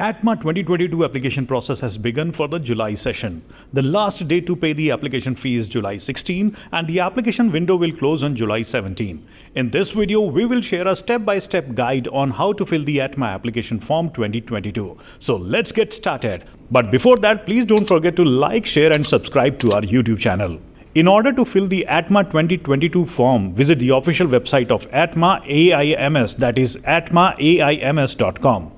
ATMA 2022 application process has begun for the July session. The last day to pay the application fee is July 16 and the application window will close on July 17. In this video, we will share a step-by-step guide on how to fill the ATMA application form 2022. So let's get started. But before that, please don't forget to like, share and subscribe to our YouTube channel. In order to fill the ATMA 2022 form, visit the official website of ATMA AIMS, that is atmaaims.com.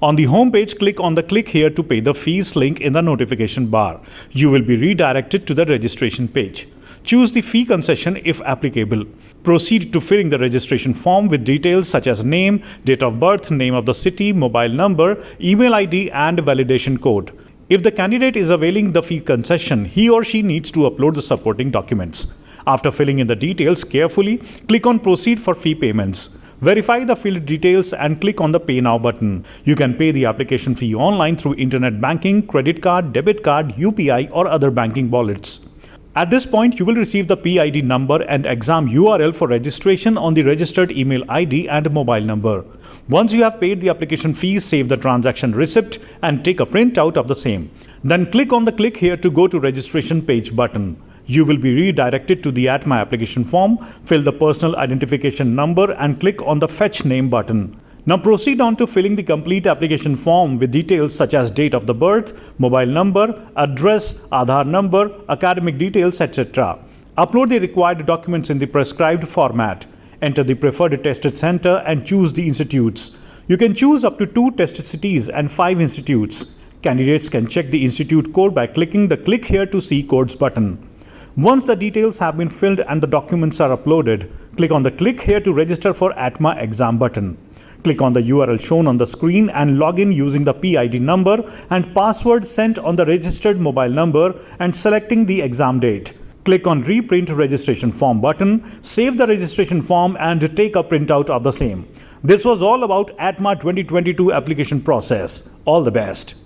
On the home page, click on the Click Here to pay the fees link in the notification bar. You will be redirected to the registration page. Choose the fee concession if applicable. Proceed to filling the registration form with details such as name, date of birth, name of the city, mobile number, email ID and validation code. If the candidate is availing the fee concession, he or she needs to upload the supporting documents. After filling in the details carefully, click on Proceed for fee payments. Verify the filled details and click on the Pay Now button. You can pay the application fee online through internet banking, credit card, debit card, UPI or other banking wallets. At this point, you will receive the PID number and exam URL for registration on the registered email ID and mobile number. Once you have paid the application fee, save the transaction receipt and take a printout of the same. Then click on the Click Here to go to registration page button. You will be redirected to the ATMA application form, fill the personal identification number and click on the Fetch Name button. Now proceed on to filling the complete application form with details such as date of the birth, mobile number, address, Aadhaar number, academic details, etc. Upload the required documents in the prescribed format. Enter the preferred test center and choose the institutes. You can choose up to 2 test cities and 5 institutes. Candidates can check the institute code by clicking the Click Here to See Codes button. Once the details have been filled and the documents are uploaded, click on the Click Here to register for ATMA exam button. Click on the URL shown on the screen and log in using the PID number and password sent on the registered mobile number and selecting the exam date. Click on Reprint Registration Form button, save the registration form and take a printout of the same. This was all about ATMA 2022 application process. All the best.